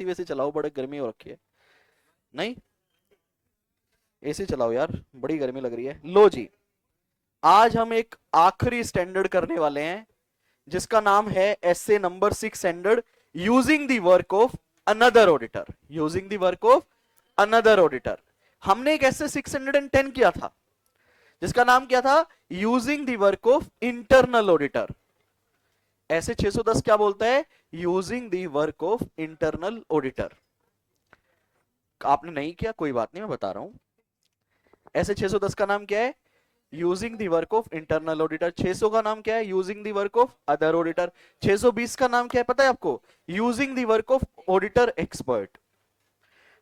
AC वैसे चलाओ, बड़े गर्मी हो रखी है। नहीं, एसी चलाओ यार, बड़ी गर्मी लग रही है। लो जी, आज हम एक आखिरी स्टैंडर्ड करने वाले हैं जिसका नाम है SA number 6 standard, using the work of another auditor. Using the work of another auditor. हमने एक एसए 610 किया था जिसका नाम क्या था, using the work of internal auditor. ऐसे 610 क्या बोलता है, using the work of internal auditor. आपने नहीं किया कोई बात नहीं, मैं बता रहा हूं। ऐसे 610 का नाम क्या है, using the work of internal auditor. 600 का नाम क्या है, using the work of other auditor. 620 का नाम क्या है पता है आपको, using the work of auditor expert.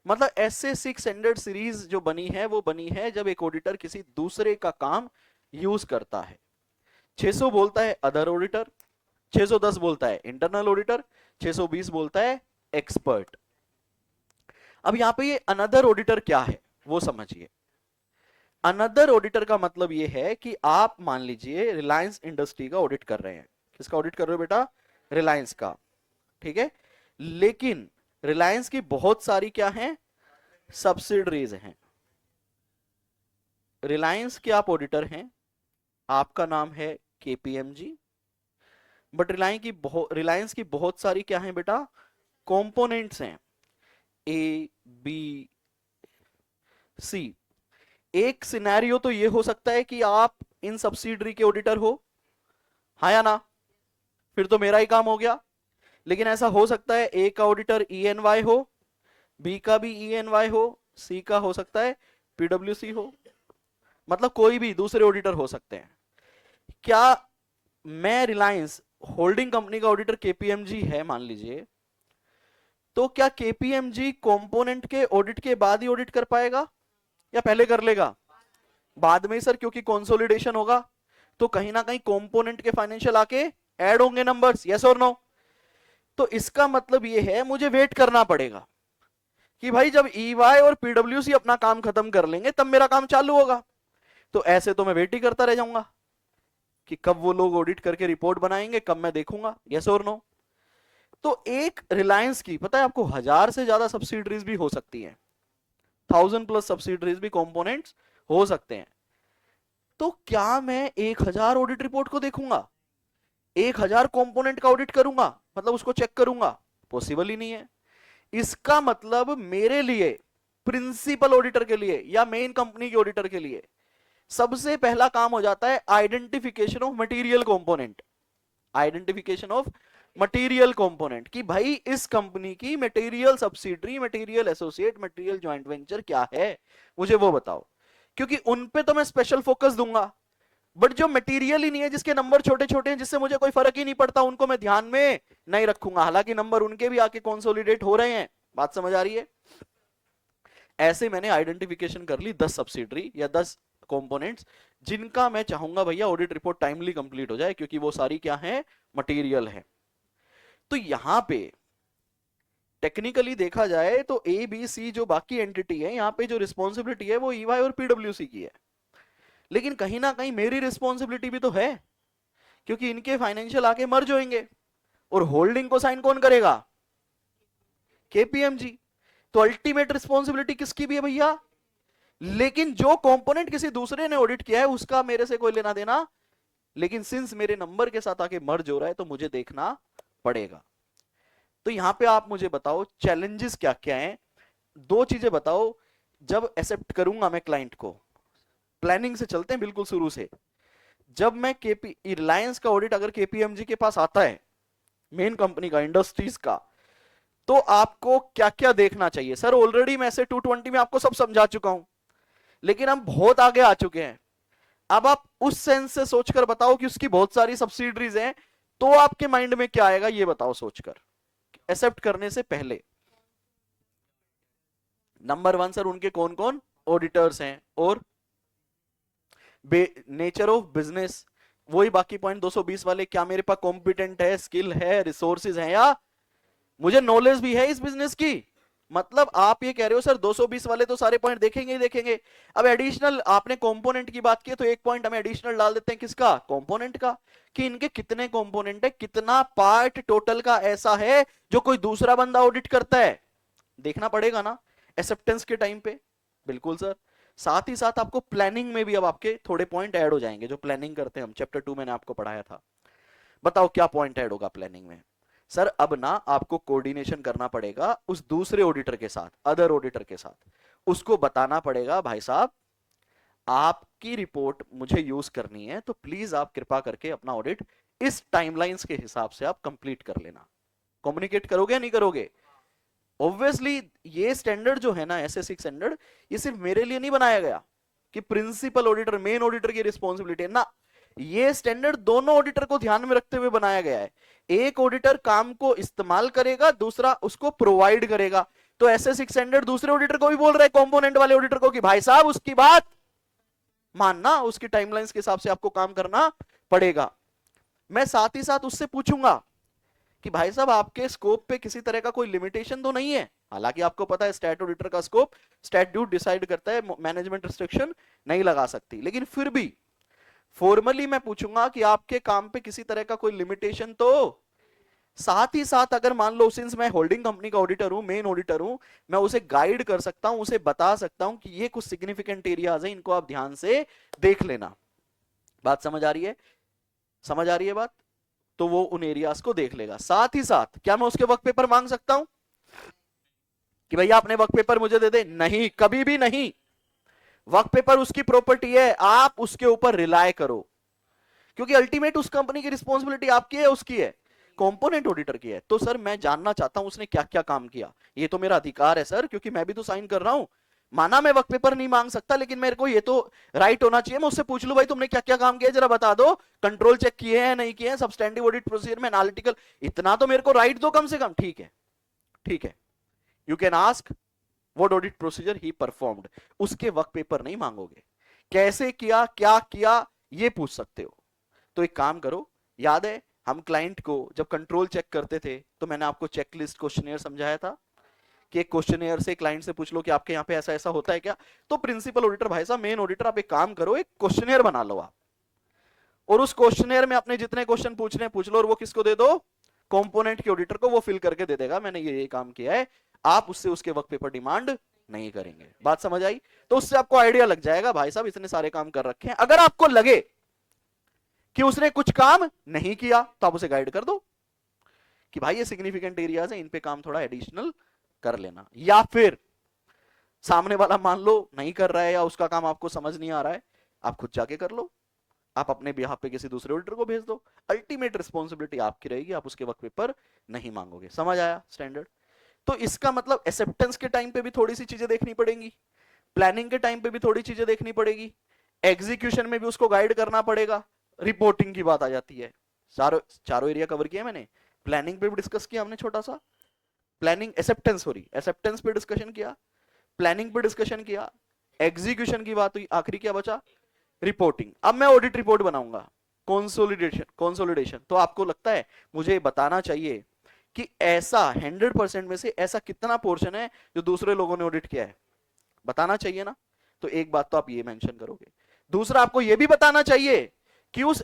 मतलब ऐसे 600 सीरीज जो बनी है वो बनी है जब एक ऑडिटर किसी दूसरे का काम यूज करता है। 600 बोलता है अदर ऑडिटर, 610 बोलता है इंटरनल ऑडिटर, 620 बोलता है एक्सपर्ट। अब यहां पे ये अनदर ऑडिटर क्या है वो समझिए। अनदर ऑडिटर का मतलब ये है कि आप मान लीजिए रिलायंस इंडस्ट्री का ऑडिट कर रहे हैं। किसका ऑडिट कर रहे हो बेटा, रिलायंस का, ठीक है। लेकिन रिलायंस की बहुत सारी क्या हैं, सब्सिडरीज हैं। रिलायंस के आप ऑडिटर हैं, आपका नाम है केपीएमजी, बट रिलायंस की बहुत सारी क्या है बेटा, कंपोनेंट्स हैं, ए बी सी। एक सिनेरियो तो ये हो सकता है कि आप इन सब्सिडरी के ऑडिटर हो, हाँ या ना, फिर तो मेरा ही काम हो गया। लेकिन ऐसा हो सकता है ए का ऑडिटर ईएनवाई हो, बी का भी ईएनवाई हो, सी का हो सकता है पीडब्ल्यूसी हो, मतलब कोई भी दूसरे ऑडिटर हो सकते हैं। क्या मैं रिलायंस होल्डिंग कंपनी का ऑडिटर केपीएमजी है मान लीजिए, तो क्या केपीएमजी कंपोनेंट के ऑडिट के बाद ही ऑडिट कर पाएगा या पहले कर लेगा, बाद में सर, क्योंकि कंसोलिडेशन होगा तो कहीं ना कहीं कंपोनेंट के फाइनेंशियल आके ऐड होंगे नंबर्स, यस और नो। तो इसका मतलब यह है मुझे वेट करना पड़ेगा कि भाई जब ईवाई और पीडब्ल्यूसी अपना काम खत्म कर लेंगे तब मेरा काम चालू होगा। तो ऐसे तो मैं वेट ही करता रह जाऊंगा कि कब वो लोग ऑडिट करके रिपोर्ट बनाएंगे, कब मैं देखूंगा, यस और नो। तो एक रिलायंस की पता है आपको 1000 से ज्यादा सब्सिडरीज भी हो सकती हैं, 1000+ सब्सिडरीज भी कंपोनेंट्स हो सकते हैं। तो क्या मैं 1000 ऑडिट रिपोर्ट को देखूंगा, 1000 कंपोनेंट का ऑडिट करूंगा, मतलब उसको चेक करूंगा, पॉसिबल ही नहीं है। इसका मतलब मेरे लिए, प्रिंसिपल ऑडिटर के लिए या मेन कंपनी के ऑडिटर के लिए सबसे पहला काम हो जाता है identification of material component. Identification of material component कि भाई इस कंपनी की material subsidiary, material associate, material joint venture क्या है, मुझे वो बताओ। क्योंकि उन पे तो मैं स्पेशल फोकस दूंगा, बट जो मटेरियल ही नहीं है, जिसके नंबर छोटे छोटे हैं, जिससे मुझे कोई फर्क ही नहीं पड़ता, उनको मैं ध्यान में नहीं रखूंगा, हालांकि नंबर उनके भी आके कंसोलिडेट हो रहे हैं। बात समझ आ रही है। ऐसे मैंने आइडेंटिफिकेशन कर ली 10 सब्सिडरी या 10 कंपोनेंट्स जिनका मैं चाहूंगा भैया ऑडिट रिपोर्ट टाइमली कंप्लीट हो जाए, क्योंकि वो सारी क्या है, मटेरियल है। तो यहां पे टेक्निकली देखा जाए तो ए बी सी जो बाकी एंटिटी है, यहां पे जो रिस्पॉन्सिबिलिटी है वो ईवाई और पीडब्ल्यूसी की है। लेकिन कहीं ना कहीं मेरी रिस्पॉन्सिबिलिटी भी तो है, क्योंकि इनके फाइनेंशियल आके मर्ज होंगे और होल्डिंग को साइन कौन करेगा, केपीएमजी। तो अल्टीमेट रिस्पॉन्सिबिलिटी किसकी भी है भैया, लेकिन जो कंपोनेंट किसी दूसरे ने ऑडिट किया है उसका मेरे से कोई लेना देना, लेकिन सिंस मेरे नंबर के साथ आके मर्ज हो रहा है तो मुझे देखना पड़ेगा। तो यहां पे आप मुझे बताओ चैलेंजेस क्या क्या हैं, दो चीजें बताओ। जब एक्सेप्ट करूंगा मैं क्लाइंट को, प्लानिंग से चलते हैं बिल्कुल शुरू से, जब मैं केपी रिलायंस का ऑडिट अगर केपीएमजी के पास आता है, मेन कंपनी का, इंडस्ट्रीज का, तो आपको क्या क्या देखना चाहिए। सर ऑलरेडी मैं से 220 में आपको सब समझा चुका हूं, लेकिन हम बहुत आगे आ चुके हैं। अब आप उस सेंस से सोचकर बताओ कि उसकी बहुत सारी सब्सिडरीज हैं, तो आपके माइंड में क्या आएगा ये बताओ सोचकर, एक्सेप्ट करने से पहले। नंबर 1 सर उनके कौन कौन ऑडिटर्स हैं, और नेचर ऑफ बिजनेस, वही बाकी पॉइंट 220 वाले, क्या मेरे पास कॉम्पिटेंट है, स्किल है, रिसोर्सेज है, या मुझे नॉलेज भी है इस बिजनेस की। मतलब आप ये कह रहे हो सर 220 वाले तो सारे पॉइंट देखेंगे ही देखेंगे। अब एडिशनल आपने कंपोनेंट की बात की तो एक पॉइंट हम एडिशनल डाल देते हैं, किसका, कंपोनेंट का, कि इनके कितने कंपोनेंट है, कितना पार्ट टोटल का ऐसा है जो कोई दूसरा बंदा ऑडिट करता है। देखना पड़ेगा ना एक्सेप्टेंस के टाइम पे। बिल्कुल सर। साथ ही साथ आपको प्लानिंग में भी अब आपके थोड़े पॉइंट ऐड हो जाएंगे, जो प्लानिंग करते हैं हम, चैप्टर 2 मैंने आपको पढ़ाया था। बताओ क्या पॉइंट ऐड होगा प्लानिंग में? सर अब ना आपको कोऑर्डिनेशन करना पड़ेगा उस दूसरे ऑडिटर के साथ, अदर ऑडिटर के साथ। उसको बताना पड़ेगा भाई साहब आपकी रिपोर्ट मुझे यूज करनी है, तो प्लीज आप कृपा करके अपना ऑडिट इस टाइमलाइंस के हिसाब से आप कंप्लीट कर लेना। कम्युनिकेट करोगे या नहीं करोगे? ऑब्वियसली ये स्टैंडर्ड जो है ना, एसएससी स्टैंडर्ड, ये सिर्फ मेरे लिए नहीं बनाया गया कि प्रिंसिपल ऑडिटर, मेन ऑडिटर की रिस्पॉन्सिबिलिटी है ना। ये स्टैंडर्ड दोनों ऑडिटर को ध्यान में रखते हुए बनाया गया है। एक ऑडिटर काम को इस्तेमाल करेगा, दूसरा उसको प्रोवाइड करेगा। तो एसएससी स्टैंडर्ड दूसरे ऑडिटर को भी बोल रहा है, कंपोनेंट वाले ऑडिटर को, कि भाई साहब उसकी बात मानना, उसकी टाइमलाइंस के हिसाब से आपको काम करना पड़ेगा। मैं साथ ही साथ उससे पूछूंगा कि भाई साहब आपके स्कोप पे किसी तरह का कोई लिमिटेशन तो नहीं है? हालांकि आपको पता है स्टैट ऑडिटर का स्कोप स्टैट्यूट डिसाइड करता है, मैनेजमेंट रिस्ट्रिक्शन नहीं लगा सकती, लेकिन फिर भी फॉर्मली मैं पूछूंगा कि आपके काम पे किसी तरह का कोई लिमिटेशन तो। साथ ही साथ अगर मान लो सिंस मैं होल्डिंग कंपनी का ऑडिटर हूं, मेन ऑडिटर हूं, मैं उसे गाइड कर सकता हूं, उसे बता सकता हूं कि ये कुछ सिग्निफिकेंट एरियाज है, इनको आप ध्यान से देख लेना। बात समझ आ रही है? समझ आ रही है बात? तो वो उन एरियाज को देख लेगा। साथ ही साथ क्या मैं उसके वर्क पेपर मांग सकता हूं कि भैया अपने वर्क पेपर मुझे दे दे? नहीं, कभी भी नहीं। वर्क पेपर उसकी प्रॉपर्टी है, आप उसके ऊपर रिलाय करो, क्योंकि अल्टीमेट उस कंपनी की रिस्पॉन्सिबिलिटी आपकी है, उसकी है, कंपोनेंट ऑडिटर की है। तो सर मैं जानना चाहता हूं उसने क्या क्या काम किया, ये तो मेरा अधिकार है सर, क्योंकि मैं भी तो साइन कर रहा हूं। माना मैं वर्क पेपर नहीं मांग सकता, लेकिन मेरे को ये तो राइट होना चाहिए, मैं उससे पूछ लूं भाई तुमने क्या क्या काम किया जरा बता दो, कंट्रोल चेक किए हैं नहीं किए हैं, सब्सटैंडिव ऑडिट प्रोसीजर में एनालिटिकल, इतना तो मेरे को राइट दो कम से कम। ठीक है, ठीक है, you can ask what audit procedure he performed. उसके वर्क पेपर नहीं मांगोगे, कैसे किया, क्या किया, ये पूछ सकते हो। तो एक काम करो, याद है हम क्लाइंट को जब कंट्रोल चेक करते थे तो मैंने आपको चेकलिस्ट क्वेश्चनेयर समझाया था कि एक क्वेश्चनेयर से क्लाइंट से पूछ लो कि आपके यहाँ पे ऐसा ऐसा होता है क्या। तो प्रिंसिपल ऑडिटर भाई साहब, मेन ऑडिटर, आप एक काम करो, एक क्वेश्चनेयर बना लो आप, और उस क्वेश्चनेयर में अपने जितने क्वेश्चन पूछने हैं पूछ लो, और वो किसको दे दो? कंपोनेंट के ऑडिटर को। वो फिल करके दे देगा मैंने ये काम किया है, आप उससे उसके वर्क पेपर डिमांड नहीं करेंगे। बात समझ आई? तो उससे आपको आइडिया लग जाएगा भाई साहब इतने सारे काम कर रखे हैं। अगर आपको लगे कि उसने कुछ काम नहीं किया तो आप उसे गाइड कर दो कि भाई ये सिग्निफिकेंट एरियाज है, इन पे काम थोड़ा एडिशनल कर लेना। या फिर सामने वाला मान लो नहीं कर रहा है, या उसका काम आपको समझ नहीं आ रहा है, आप खुद जाके कर लो, आप अपने बिहाफ पे किसी दूसरे ऑडिटर को भेज दो। अल्टीमेट रिस्पॉन्सिबिलिटी आपकी रहेगी, आप उसके वर्क पेपर नहीं मांगोगे। समझ आया स्टैंडर्ड? तो इसका मतलब एक्सेप्टेंस के टाइम पे भी थोड़ी सी चीजें देखनी पड़ेंगी, प्लानिंग के टाइम पे भी थोड़ी चीजें देखनी पड़ेगी, एग्जीक्यूशन में भी उसको गाइड करना पड़ेगा, रिपोर्टिंग की बात आ जाती है। चारों चारों एरिया कवर किया मैंने। प्लानिंग पे भी डिस्कस किया हमने छोटा सा, प्लानिंग एक्सेप्टेंस, सॉरी एक्सेप्टेंस पे डिस्कशन किया, प्लानिंग पे डिस्कशन किया, एग्जीक्यूशन की बात हुई, आखिरी क्या बचा? रिपोर्टिंग। अब मैं ऑडिट रिपोर्ट बनाऊंगा, कंसोलिडेशन, कंसोलिडेशन। तो आपको लगता है मुझे बताना चाहिए कि ऐसा 100% में से ऐसा कितना पोर्शन है जो दूसरे लोगों ने ऑडिट किया है? बताना चाहिए ना। तो एक बात तो आप ये मेंशन करोगे। दूसरा आपको ये भी बताना चाहिए कि उस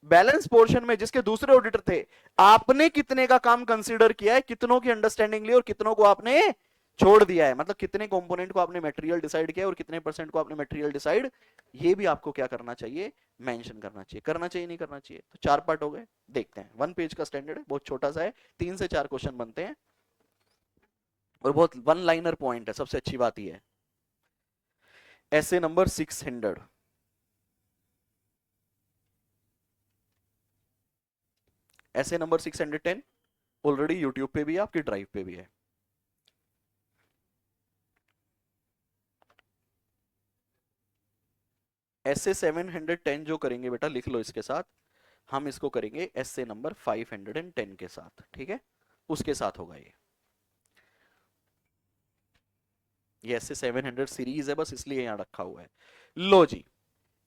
बैलेंस पोर्शन में जिसके दूसरे ऑडिटर थे, आपने कितने का काम कंसीडर किया है, कितनों की अंडरस्टैंडिंग ली और कितनों को आपने छोड़ दिया है, मतलब कितने कंपोनेंट को आपने मटेरियल डिसाइड किया और कितने परसेंट को आपने मटेरियल डिसाइड, ये भी आपको क्या करना चाहिए? मेंशन करना चाहिए। करना चाहिए नहीं करना चाहिए? तो 4 पार्ट हो गए। देखते हैं, 1 पेज का स्टैंडर्ड है, बहुत छोटा सा है, 3 से 4 क्वेश्चन बनते हैं और बहुत वन लाइनर पॉइंट है। सबसे अच्छी बात यह है, ऐसे नंबर 600, ऐसे नंबर 610 ऑलरेडी यूट्यूब पे भी है, आपकी ड्राइव पे भी है। ऐसे 710 जो करेंगे बेटा, लिख लो इसके साथ, हम इसको करेंगे ऐसे नंबर 510 के साथ, ठीक है? उसके साथ होगा ये ऐसे 700 सीरीज है, बस इसलिए यहां रखा हुआ है। लो जी,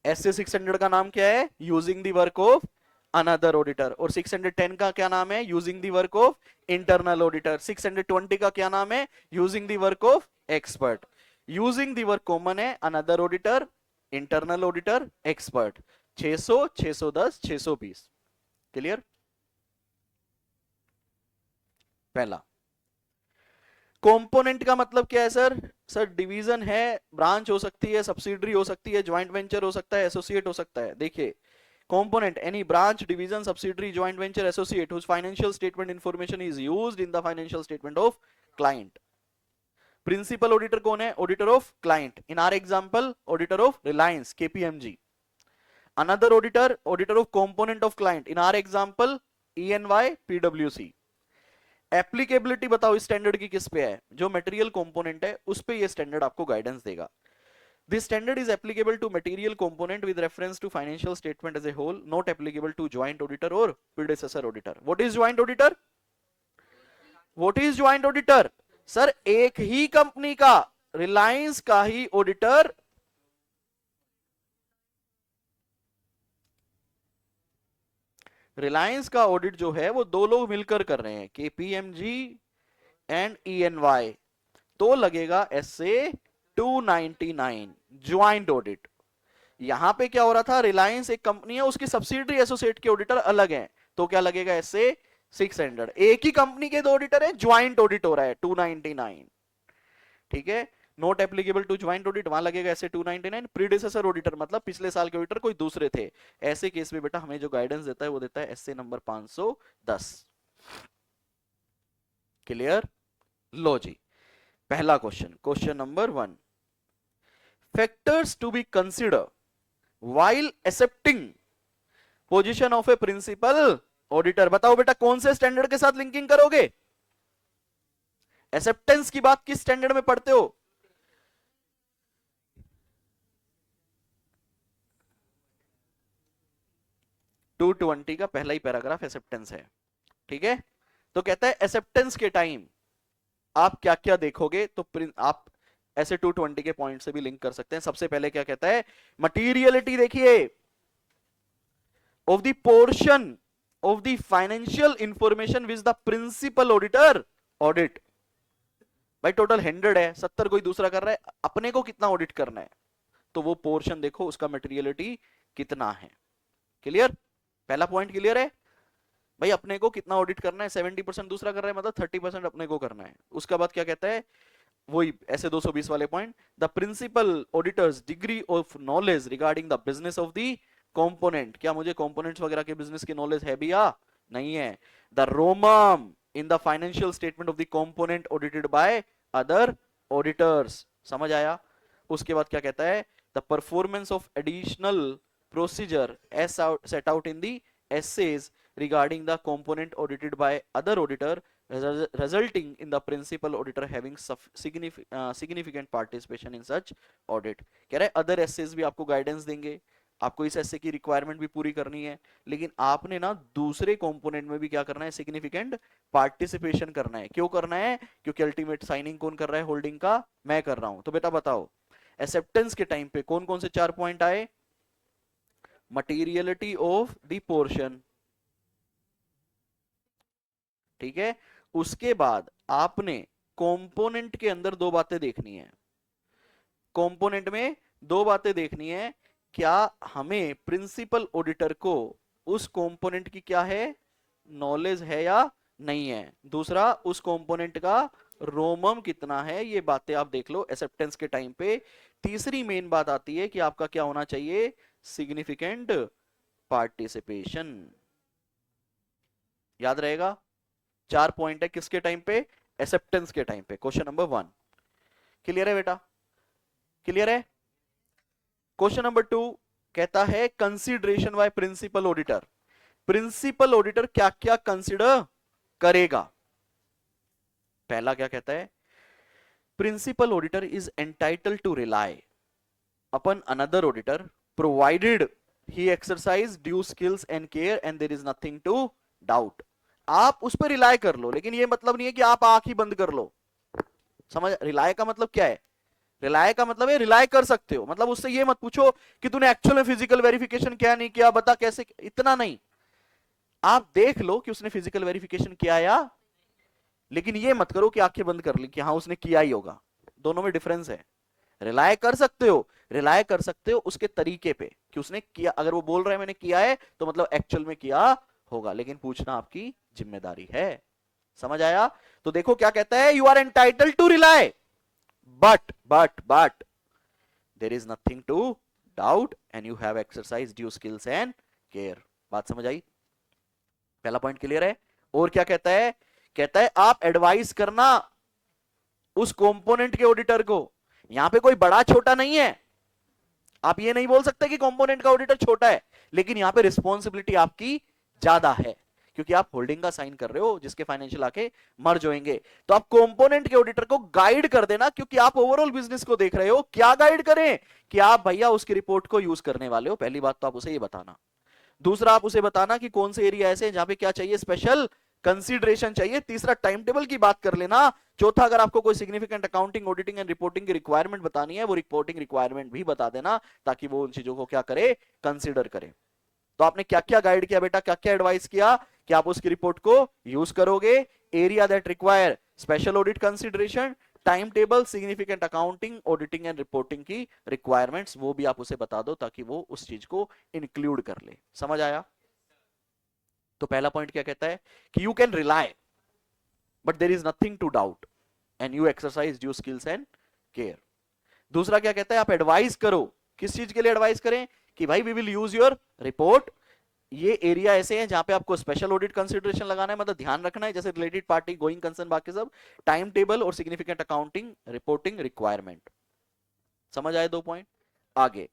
ऐसे 600 का नाम क्या है? Using the work of another auditor. और 610 का क्या नाम है? Using the work of internal auditor. 620 का क्या नाम है? Using the work of expert. Using the work common है, another auditor, internal auditor, expert. 600, 610, 620। Clear? पहला। कंपोनेंट का मतलब क्या है सर? सर डिवीजन है, ब्रांच हो सकती है, सब्सिडरी हो सकती है, ज्वाइंट वेंचर हो सकता है, एसोसिएट हो सकता है। देखिए component any branch division subsidiary joint venture associate whose financial statement information is used in the financial statement of client. Principal auditor कौन है? Auditor of client. In our example auditor of Reliance KPMG. Another auditor auditor of component of client. In our example ENY PWC. Applicability बताओ इस standard की किस पे है? जो material component है उस पे ये स्टैंडर्ड आपको गाइडेंस देगा। This standard is applicable to material component with reference to financial statement as a whole, not applicable to joint auditor or predecessor auditor. What is joint auditor? What is joint auditor? Sir एक ही company का, रिलायंस का ही auditor Reliance का audit जो है वो दो लोग मिलकर कर रहे हैं, केपीएमजी एंड ईएनवाई, तो लगेगा एसए 299 ज्वाइंट ऑडिट। यहां पे क्या हो रहा था? रिलायंस एक कंपनी है, उसकी सब्सिडरी एसोसिएट के ऑडिटर अलग हैं, तो क्या लगेगा? एसए 600। एक ही कंपनी के दो ऑडिटर है, ज्वाइंट ऑडिट हो रहा है 299। ठीक है, not applicable to joint audit, वहां लगेगा ऐसे 299। प्रीडिसेसर ऑडिटर मतलब पिछले साल के ऑडिटर कोई दूसरे थे, ऐसे केस में बेटा हमें जो गाइडेंस देता है वो देता है एसए नंबर 510। क्लियर? लो जी, पहला question, question number 1, factors to be consider while accepting position of a principal auditor। बताओ बेटा कौन से स्टैंडर्ड के साथ लिंकिंग करोगे? एक्सेप्टेंस की बात किस स्टैंडर्ड में पढ़ते हो? टू 220 का पहला ही पैराग्राफ एक्सेप्टेंस है। ठीक है, तो कहता है एक्सेप्टेंस के टाइम आप क्या क्या देखोगे, तो आप ऐसे 220 के पॉइंट से भी लिंक कर सकते हैं। सबसे पहले क्या कहता है? मटीरियलिटी देखिए of the portion of the financial information which the principal auditor audit. भाई टोटल 100 है, 70 कोई दूसरा कर रहा है, अपने को कितना ऑडिट करना है, तो वो पोर्शन देखो उसका मटेरियलिटी कितना है। क्लियर? पहला पॉइंट क्लियर है भाई, अपने को कितना ऑडिट करना है? 70% दूसरा कर रहा है, मतलब 30% अपने को करना है। उसका बाद क्या कहता है? वही ऐसे 220 वाले point, the principal auditors degree of knowledge regarding the business of the component. क्या मुझे कंपोनेंट्स वगैरह के बिजनेस की नॉलेज है भी या नहीं है? The ROMM in the financial statement of the component audited by other auditors. समझ आया? उसके बाद क्या कहता है? The performance of additional procedure as set out in the SAs regarding the component audited by other auditor resulting in the principal auditor having significant participation in such audit। कह रहे other assess भी आपको guidance देंगे, आपको इस एसे की requirement भी पूरी करनी है, लेकिन आपने ना दूसरे कंपोनेंट में भी क्या करना है? सिग्निफिकेंट पार्टिसिपेशन करना है। क्यों करना है? क्योंकि अल्टीमेट साइनिंग कौन कर रहा है होल्डिंग का? मैं कर रहा हूं। तो बेटा बताओ एक्सेप्टेंस के टाइम पे कौन कौन से 4 पॉइंट आए? मटीरियलिटी ऑफ द पोर्शन, ठीक है, उसके बाद आपने कंपोनेंट के अंदर दो बातें देखनी है। कंपोनेंट में दो बातें देखनी है, क्या हमें प्रिंसिपल ऑडिटर को उस कंपोनेंट की क्या है? नॉलेज है या नहीं है। दूसरा, उस कंपोनेंट का रोमम कितना है, ये बातें आप देख लो एक्सेप्टेंस के टाइम पे। तीसरी मेन बात आती है कि आपका क्या होना चाहिए? Significant participation. याद रहेगा? 4 पॉइंट है किसके टाइम पे? एक्सेप्टेंस के टाइम पे। क्वेश्चन नंबर 1 क्लियर है बेटा? क्लियर है? क्वेश्चन नंबर 2 कहता है consideration by principal auditor. Principal auditor क्या क्या कंसीडर करेगा? पहला क्या कहता है? Principal auditor is entitled to rely upon another auditor provided he exercise due skills and care and there is nothing to doubt. आप उस पर रिलाय कर लो, लेकिन ये मतलब नहीं है कि आप आंख ही बंद कर लो। समझ? रिलाय का मतलब क्या है? रिलाय का मतलब है रिलाय कर सकते हो, मतलब उससे ये मत पूछो कि तूने एक्चुअल में फिजिकल वेरिफिकेशन क्या नहीं किया, बता कैसे, इतना नहीं। आप देख लो कि उसने फिजिकल वेरिफिकेशन किया या, लेकिन ये मत करो कि आंखें बंद कर ली कि हाँ उसने किया ही होगा। दोनों में डिफरेंस है। रिलाय कर सकते हो, रिलाय कर सकते हो उसके तरीके पे कि उसने किया। अगर वो बोल रहा है मैंने किया है, तो मतलब एक्चुअल में किया होगा, लेकिन पूछना आपकी जिम्मेदारी है। समझ आया? तो देखो क्या कहता है, you are entitled to rely, but there is nothing to doubt and you have exercise due skills and care. बात समझ आई? पहला पॉइंट क्लियर है। और क्या कहता है, कहता है आप एडवाइस करना उस कंपोनेंट के ऑडिटर को। यहां पे कोई बड़ा छोटा नहीं है, आप ये नहीं बोल सकते कि कंपोनेंट का ऑडिटर छोटा है, लेकिन यहां पे रिस्पॉन्सिबिलिटी आपकी ज्यादा है, क्योंकि आप होल्डिंग का साइन कर रहे हो जिसके फाइनेंशियल आके मर्ज होंगे। तो आप कंपोनेंट के ऑडिटर को गाइड कर देना, क्योंकि आप ओवरऑल बिजनेस को देख रहे हो। क्या गाइड करें कि आप भैया उसकी रिपोर्ट को यूज करने वाले हो, पहली बात तो आप उसे ये बताना। दूसरा, आप उसे बताना कि कौन से एरिया ऐसे हैं जहां पे क्या चाहिए, स्पेशल कंसीडरेशन चाहिए। तीसरा, टाइम टेबल की बात कर लेना। चौथा, अगर आपको कोई significant accounting, auditing and reporting की रिक्वायरमेंट बतानी है, वो रिपोर्टिंग रिक्वायरमेंट भी बता देना, ताकि वो उन चीजों को क्या करे, कंसीडर करे। तो आपने क्या क्या गाइड किया बेटा, क्या क्या एडवाइस किया कि आप उसकी रिपोर्ट को यूज करोगे। Area that require special audit consideration, time table, significant accounting, auditing and reporting की रिक्वायरमेंट्स, वो भी आप उसे बता दो ताकि वो उस चीज को इंक्लूड कर ले। समझ आया? तो पहला पॉइंट क्या कहता है कि you can rely but there is nothing to doubt and you exercise due skills and care. दूसरा क्या कहता है, आप एडवाइस करो। किस चीज के लिए एडवाइस करें कि भाई we will use your report, ये एरिया ऐसे हैं जहां पे आपको स्पेशल ऑडिट कंसीडरेशन लगाना है, मतलब ध्यान रखना है, जैसे रिलेटेड पार्टी, गोइंग कंसर्न, बाकी सब, टाइम टेबल और सिग्निफिकेंट अकाउंटिंग रिपोर्टिंग रिक्वायरमेंट। समझ आए? दो पॉइंट। आगे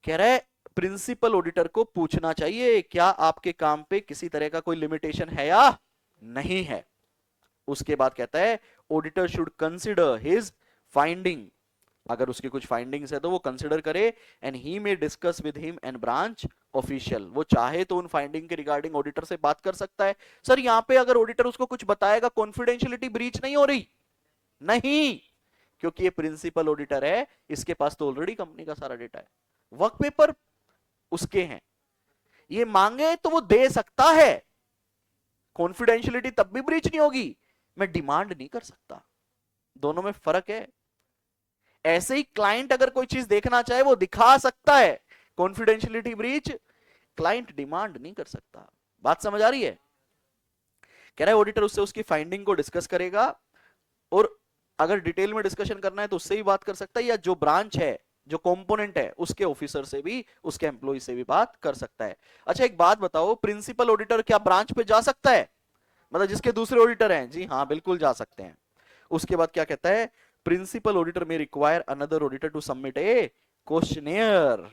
कह रहा है प्रिंसिपल ऑडिटर को पूछना चाहिए क्या आपके काम पे किसी तरह का कोई लिमिटेशन है या नहीं है। उसके बाद कहता है auditor should consider his finding, अगर उसकी कुछ फाइंडिंग्स है तो वो कंसिडर करे, and he may discuss with him and branch official, वो चाहे तो उन फाइंडिंग के रिगार्डिंग ऑडिटर से बात कर सकता है। सर यहां पे अगर ऑडिटर उसको कुछ बताएगा, कॉन्फिडेंशियलिटी ब्रीच नहीं हो रही? नहीं, क्योंकि ये प्रिंसिपल ऑडिटर है, इसके पास तो ऑलरेडी कंपनी का सारा डेटा है, वर्क पेपर उसके हैं, ये मांगे तो वो दे सकता है, कॉन्फिडेंशियलिटी तब भी ब्रीच नहीं होगी, मैं डिमांड नहीं कर सकता। दोनों में फर्क है। ऐसे ही क्लाइंट अगर कोई चीज देखना चाहे वो दिखा सकता है, कॉन्फिडेंशियलिटी ब्रीच क्लाइंट डिमांड नहीं कर सकता। बात समझ आ रही है? कह रहा है ऑडिटर उससे उसकी फाइंडिंग को डिस्कस करेगा, और अगर डिटेल में डिस्कशन करना है तो उससे भी बात कर सकता है, या जो ब्रांच है, जो कंपोनेंट है, उसके ऑफिसर से भी, उसके एम्प्लॉय से भी बात कर सकता है। अच्छा एक बात बताओ, प्रिंसिपल ऑडिटर क्या ब्रांच पे जा सकता है, मतलब जिसके दूसरे ऑडिटर हैं? जी हाँ, बिल्कुल जा सकते हैं। उसके बाद क्या कहता है, principal auditor may require another auditor to submit a questionnaire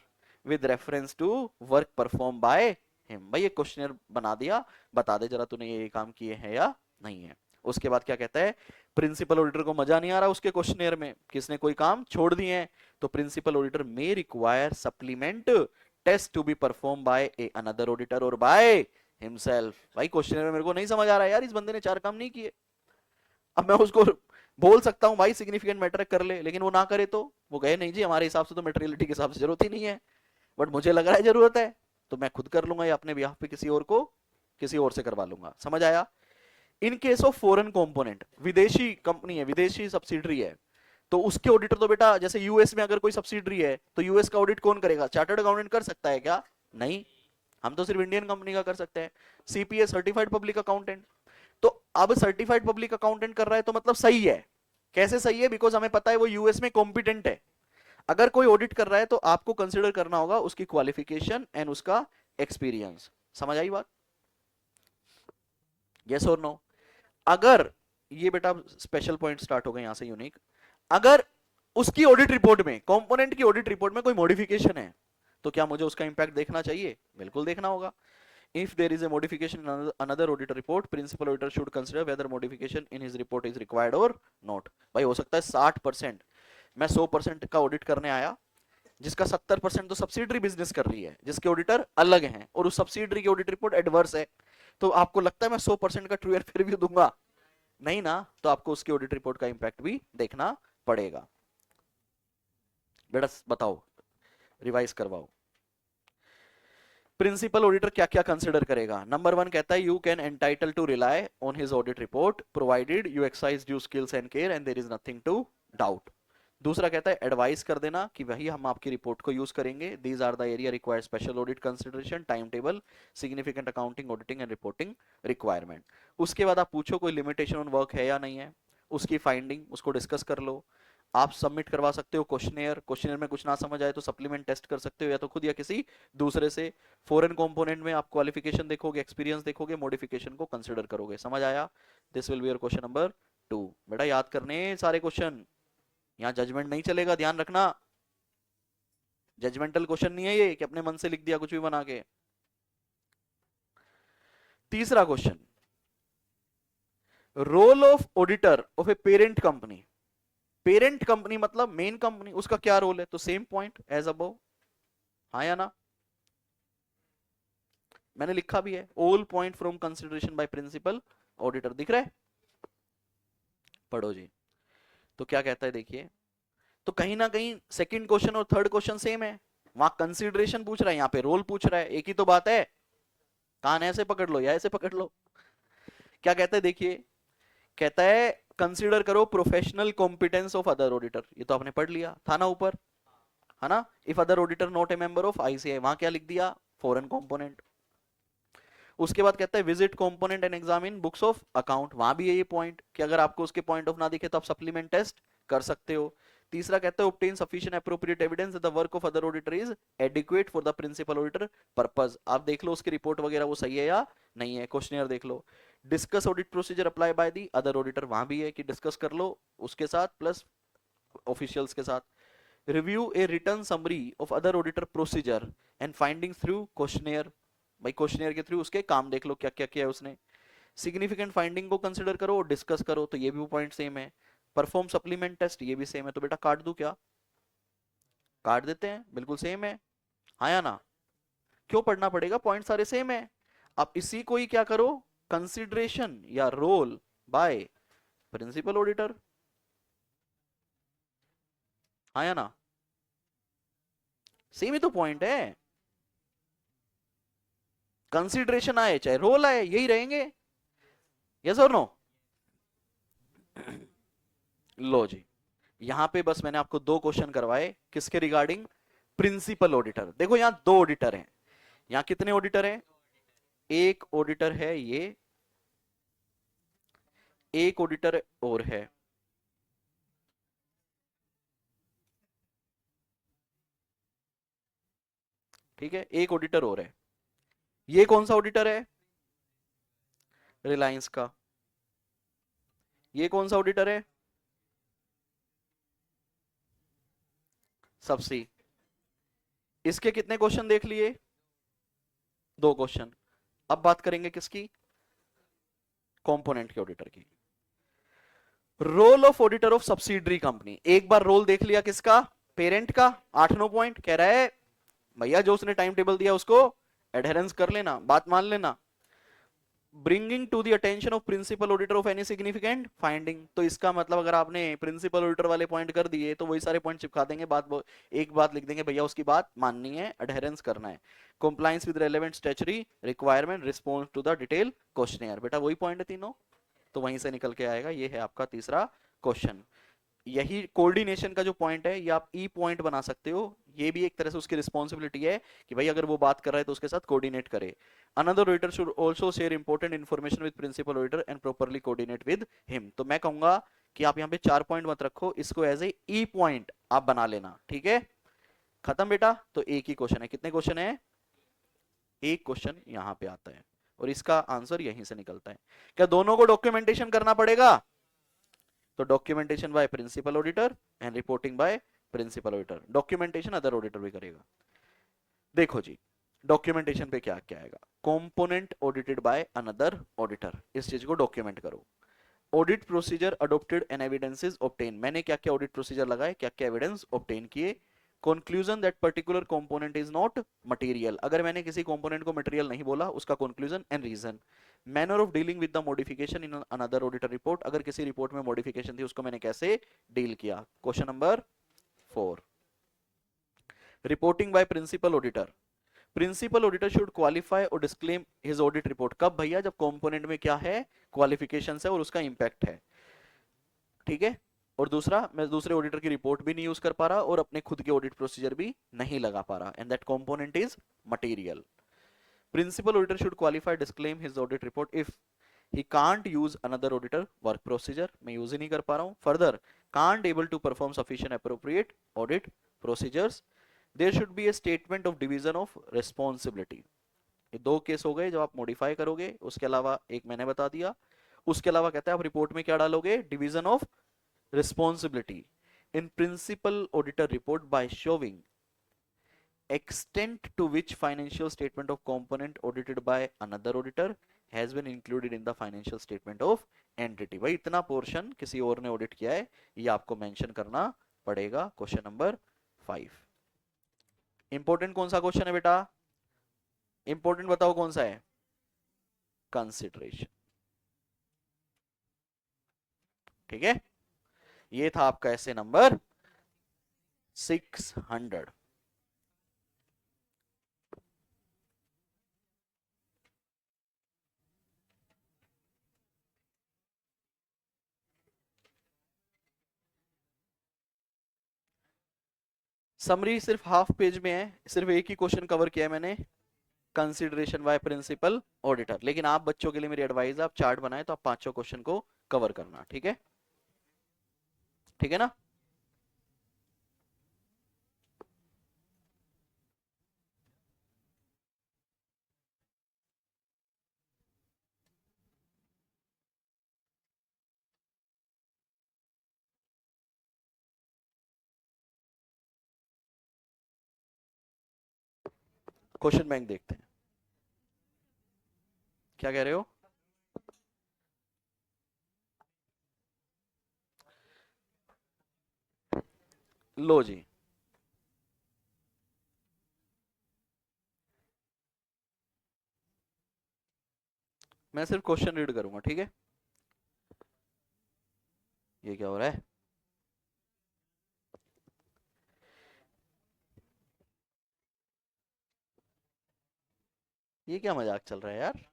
with reference to work perform by him. भाई ये क्वेश्चनियर बना दिया, बता दे जरा तूने ये काम किए हैं या नहीं है। उसके बाद क्या कहता है, प्रिंसिपल ऑडिटर को मजा नहीं आ रहा उसके क्वेश्चनियर में, किसने कोई काम छोड़ दिए हैं, तो principal auditor may require supplement test to be perform by a another auditor और बाय हिमसेल्फ। भाई क्वेश्चनियर में मेरे को नहीं समझ आ रहा है यार, इस बंदे ने 4 काम नहीं किए। अब मैं उसको बोल सकता हूं भाई सिग्निफिकेंट मैटर कर ले, लेकिन वो ना करे तो वो कहे नहीं जी हमारे हिसाब से तो मेटेरियलिटी के हिसाब से जरूरत ही नहीं है, बट मुझे लग रहा है जरूरत है, तो मैं खुद कर लूंगा या अपने बिहाफ पे किसी और को, किसी और से करवा लूंगा। समझ आया? In case of foreign component, विदेशी कंपनी है, विदेशी सब्सिडरी है, तो उसके ऑडिटर तो बेटा, जैसे यूएस में अगर कोई सब्सिडरी है तो यूएस का ऑडिट कौन करेगा? चार्टर्ड अकाउंटेंट कर सकता है क्या? नहीं, हम तो सिर्फ इंडियन कंपनी का कर सकते हैं, सीपीए, सर्टिफाइड पब्लिक अकाउंटेंट। तो अब सर्टिफाइड पब्लिक अकाउंटेंट कर रहा है तो मतलब सही है। कैसे सही है? बिकॉज हमें पता है वो यूएस में कॉम्पिटेंट है। अगर कोई ऑडिट कर रहा है तो आपको कंसिडर करना होगा उसकी क्वालिफिकेशन एंड उसका एक्सपीरियंस। समझ आई बात? यस और नो? अगर ये बेटा स्पेशल पॉइंट स्टार्ट हो गए यहां से यूनिक, अगर उसकी ऑडिट रिपोर्ट में, कंपोनेंट की ऑडिट रिपोर्ट में कोई मॉडिफिकेशन है, तो क्या मुझे उसका इंपैक्ट देखना चाहिए? बिल्कुल देखना होगा। If there is a modification in another auditor report, principal auditor should consider whether modification in his report is required or not। भाई हो सकता है 60%, मैं 100% का ऑडिट करने आया, जिसका 70% तो सब्सिडरी बिजनेस कर रही है, जिसके ऑडिटर अलग हैं, और उस सब्सिडरी की ऑडिट रिपोर्ट एडवर्स है, तो आपको लगता है मैं 100% का ट्रू एंड फेयर रिव्यू दूंगा? नहीं ना, तो आपको उसकी ऑडिट रिपोर्ट का इंपैक्ट भी देखना पड़ेगा। बेटा बताओ, रिवाइज करवाओ, प्रिंसिपल ऑडिटर क्या क्या कंसिडर करेगा। नंबर 1 कहता है you can entitle to rely on his audit report provided you exercise due skills and care and there is nothing to doubt. दूसरा कहता है एडवाइस कर देना कि भाई हम आपकी रिपोर्ट को यूज करेंगे, these are the area required special audit consideration, time table, significant accounting auditing and reporting requirement. उसके बाद आप पूछो कोई लिमिटेशन ऑन वर्क है या नहीं है, उसकी फाइंडिंग उसको डिस्कस कर लो। आप सबमिट करवा सकते हो क्वेश्चनेयर, क्वेश्चनेयर में कुछ ना समझ आए तो सप्लीमेंट टेस्ट कर सकते हो, या तो खुद या किसी दूसरे से। फॉरेन कंपोनेंट में आप क्वालिफिकेशन देखोगे, एक्सपीरियंस देखोगे, मॉडिफिकेशन को कंसिडर करोगे। समझ आया? This will be your question number 2। बेटा याद करने सारे क्वेश्चन, यहाँ जजमेंट नहीं चलेगा, ध्यान रखना। जजमेंटल क्वेश्चन नहीं है ये कि अपने मन से लिख दिया कुछ भी बना के। तीसरा question, role of auditor of a parent company. Parent company मतलब मेन कंपनी, उसका क्या रोल है? तो सेम पॉइंट एज अबव, हाँ या ना? मैंने लिखा भी है, all point from consideration by principal auditor. दिख रहा है? पढ़ो जी। तो क्या कहता है देखिए, तो कहीं ना कहीं सेकंड क्वेश्चन और थर्ड क्वेश्चन सेम है। वहां कंसिडरेशन पूछ रहा है, यहाँ पे रोल पूछ रहा है, एक ही तो बात है। कान ऐसे पकड़ लो या ऐसे पकड़ लो। क्या कहता है देखिए, कहता है कंसीडर करो professional competence of other auditor. ये तो आपने पढ़ लिया था ना ऊपर, है ना? If other auditor not a member of ICI, वहां क्या लिख दिया? Foreign component. उसके बाद कहता है visit component and examine books of account, वहां भी ये पॉइंट कि अगर आपको उसके पॉइंट ऑफ ना दिखे तो आप सप्लीमेंट टेस्ट कर सकते हो। तीसरा कहता है obtain sufficient appropriate evidence that the work of other auditor is adequate for the principal auditor purpose. आप देख लो उसकी रिपोर्ट वगैरह वो सही है या नहीं है, क्वेश्चनर देख लो। Discuss audit procedure apply by the other auditor, वहां भी है कि डिस्कस कर लो उसके साथ प्लस ऑफिशियल्स के साथ। Review A return summary of other auditor procedure and finding through questionnaire, भाई क्वेश्चनियर के थ्रू उसके काम देख लो क्या क्या किया है उसने। सिग्निफिकेंट फाइंडिंग को कंसिडर करो और डिस्कस करो, तो ये भी पॉइंट सेम है। परफॉर्म सप्लीमेंट टेस्ट, ये भी सेम है। तो बेटा काट दूं क्या? काट देते हैं, बिल्कुल सेम है, हाँ या ना? क्यों पढ़ना पड़ेगा, पॉइंट सारे सेम है। अब इसी को ही क्या करो, कंसिडरेशन या रोल बाय प्रिंसिपल ऑडिटर, हाँ या ना? सेम ही तो पॉइंट है। कंसिडरेशन आए चाहे रोल आए, यही रहेंगे। यस और नो? लो जी, यहां पे बस मैंने आपको दो क्वेश्चन करवाए, किसके रिगार्डिंग? Principal auditor. देखो यहां दो ऑडिटर हैं, यहां कितने ऑडिटर हैं? एक ऑडिटर है ये, एक ऑडिटर और है, ठीक है, एक ऑडिटर और है। ये कौन सा ऑडिटर है? रिलायंस का। ये कौन सा ऑडिटर है? सबसी। इसके कितने क्वेश्चन देख लिए? दो क्वेश्चन। अब बात करेंगे किसकी? कंपोनेंट के ऑडिटर की। Role of auditor of subsidiary company, एक बार रोल देख लिया किसका? पेरेंट का। 8-9 पॉइंट कह रहा है भैया, जो उसने टाइम टेबल दिया उसको एडहेरेंस कर लेना, बात मान लेना। Bringing to the attention of principal auditor of any significant finding, तो इसका मतलब अगर आपने प्रिंसिपल ऑडिटर वाले पॉइंट कर दिए तो वही सारे पॉइंट चिपका देंगे, एक बात लिख देंगे, भैया उसकी बात माननी है, अडहेरेंस करना है। Compliance with relevant statutory requirement, response to the detail questionnaire, बेटा वही पॉइंट है तीनों, तो वहीं से निकल के आएगा। ये है आपका तीसरा क्वेश्चन। यही कोऑर्डिनेशन का जो पॉइंट है ये आप ई पॉइंट बना सकते हो, ये भी एक तरह से उसकी रिस्पॉन्सिबिलिटी है कि भाई अगर वो बात कर रहा है तो उसके साथ कोऑर्डिनेट करे। Another auditor should also share important information with principal auditor and properly coordinate with him. तो मैं कहूंगा कि आप यहाँ पे 4 पॉइंट मत रखो, इसको एज ए ई पॉइंट आप बना लेना, ठीक है? खत्म बेटा। तो एक ही क्वेश्चन है, कितने क्वेश्चन है? एक क्वेश्चन यहाँ पे आता है और इसका आंसर यहीं से निकलता है। क्या दोनों को डॉक्यूमेंटेशन करना पड़ेगा? तो documentation by principal auditor and reporting by principal auditor, documentation other auditor भी करेगा। देखो जी, डॉक्यूमेंटेशन पे क्या क्या आएगा? Component audited by another auditor, इस चीज को डॉक्यूमेंट करो। Audit procedure adopted and evidences obtain, मैंने क्या क्या ऑडिट प्रोसीजर लगाए, क्या क्या एविडेंस ऑब्टेन किए। Conclusion that particular component is not material, अगर मैंने किसी कंपोनेंट को मटेरियल नहीं बोला उसका conclusion and reason. Manner of dealing with the modification in another auditor report, अगर किसी रिपोर्ट में मॉडिफिकेशन थी उसको मैंने कैसे डील किया। Question number 4, reporting by principal auditor. Principal auditor should qualify और डिस्क्लेम हिज ऑडिट रिपोर्ट, कब भैया? जब कंपोनेंट में क्या है? क्वालिफिकेशन है और उसका इंपैक्ट है, ठीक है? और दूसरा, मैं दूसरे ऑडिटर की रिपोर्ट भी नहीं यूज कर पा रहा और अपने खुद के ऑडिट प्रोसीजर भी नहीं लगा पा रहा, and that component is material. Principal auditor should qualify disclaim his audit report if he can't use another auditor work procedure. मैं यूज ही नहीं कर पा रहा हूं. Further, can't able to perform sufficient appropriate audit procedures. There should be a statement of division of responsibility. ये दो case हो गए जब आप मॉडिफाई करोगे. उसके अलावा एक मैंने बता दिया. उसके अलावा कहता है आप रिपोर्ट में क्या डालोगे? Division of responsibility in principle auditor report by showing extent to which financial statement of component audited by another auditor has been included in the financial statement of entity. भाई इतना पोर्शन किसी और ने audit किया है, ये आपको mention करना पड़ेगा. Question number 5. इंपॉर्टेंट कौन सा क्वेश्चन है बेटा? इंपॉर्टेंट बताओ कौन सा है? कंसिडरेशन. ठीक है, ये था आपका ऐसे नंबर 600. समरी सिर्फ हाफ पेज में है, सिर्फ एक ही क्वेश्चन कवर किया है मैंने, कंसिडरेशन बाय प्रिंसिपल ऑडिटर. लेकिन आप बच्चों के लिए मेरी एडवाइस है, आप चार्ट बनाए तो आप पांचों क्वेश्चन को कवर करना. ठीक है, ठीक है ना? क्वेश्चन बैंक देखते हैं, क्या कह रहे हो? लो जी, मैं सिर्फ क्वेश्चन रीड करूंगा. ठीक है, ये क्या हो रहा है? ये क्या मजाक चल रहा है यार?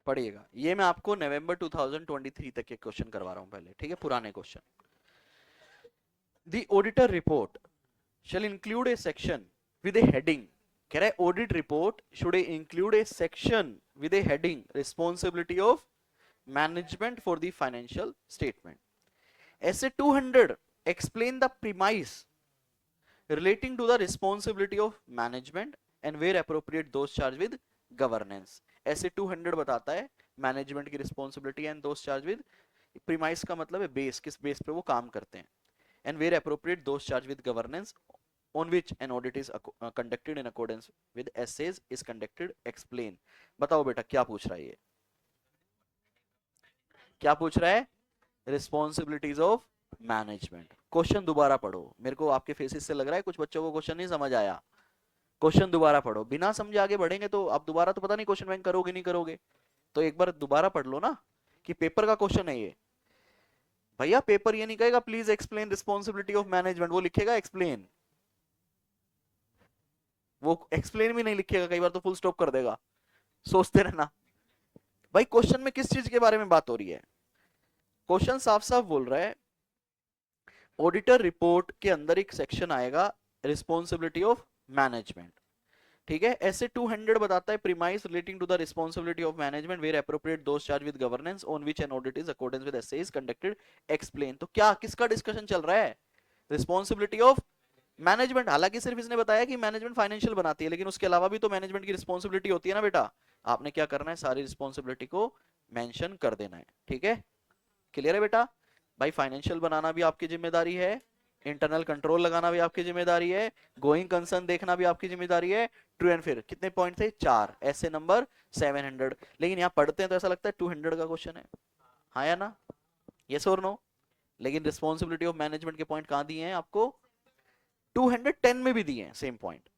पढ़िएगा, ये मैं आपको नवंबर 2023 तक के क्वेश्चन करवा रहा हूं पहले. ठीक है, पुराने question. The auditor report shall include a section with a heading. कह रहा है audit report should include a section with a heading responsibility of management for the financial statement. Essay 200 explain the premise relating to the responsibility of management and where appropriate those charged with governance. Essay 200 बताता है management की responsibility and दोस्त charge with. Premise का मतलब है base, किस base पे वो काम करते हैं. एंड वेयर अप्रोप्रिएट दोस्त charge with governance on which an audit is conducted in accordance with essays is conducted. Explain. बताओ बेटा क्या पूछ रहा है ये? क्या पूछ रहा है? Responsibilities of management. क्वेश्चन दोबारा पढ़ो. मेरे को आपके फेसेस से लग रहा है कुछ बच्चों को क्वेश्चन नहीं समझ आया. क्वेश्चन दोबारा पढ़ो. बिना समझे आगे बढ़ेंगे तो आप दोबारा तो पता नहीं क्वेश्चन बैंक करोगे नहीं करोगे. तो एक बार दोबारा पढ़ लो ना कि पेपर का क्वेश्चन है ये. भैया पेपर ये नहीं कहेगा please explain responsibility of management, वो लिखेगा एक्सप्लेन. वो एक्सप्लेन भी नहीं लिखेगा, कई बार तो फुल स्टॉप कर देगा. सोचते रहना भाई क्वेश्चन में किस चीज के बारे में बात हो रही है. क्वेश्चन साफ साफ बोल रहा है ऑडिटर रिपोर्ट के अंदर एक सेक्शन आएगा रिस्पॉन्सिबिलिटी ऑफ मैनेजमेंट. ठीक है, ऐसे 200 बताता है premise relating to the responsibility of management where appropriate those charged with governance on which an audit is accordance with SAs conducted. Explain. तो क्या किसका डिस्कशन चल रहा है? Responsibility of management. हालांकि सिर्फ इसने बताया कि मैनेजमेंट फाइनेंशियल बनाती है, लेकिन उसके अलावा भी तो मैनेजमेंट की रिस्पॉन्सिबिलिटी होती है ना बेटा. आपने क्या करना है, सारी रिस्पॉन्सिबिलिटी को मेंशन कर देना है. ठीक है, क्लियर है बेटा? भाई फाइनेंशियल बनाना भी आपकी जिम्मेदारी है, इंटरनल कंट्रोल लगाना भी आपकी जिम्मेदारी है, गोइंग कंसर्न देखना भी आपकी जिम्मेदारी है. ट्रू एंड फिर कितने पॉइंट थे? 4. ऐसे नंबर 700. लेकिन यहाँ पढ़ते हैं तो ऐसा लगता है 200 का क्वेश्चन है. हाँ या ना? यस और नो? लेकिन रिस्पॉन्सिबिलिटी ऑफ मैनेजमेंट के पॉइंट कहाँ दिए हैं आपको? 210 में भी दिए हैं सेम पॉइंट.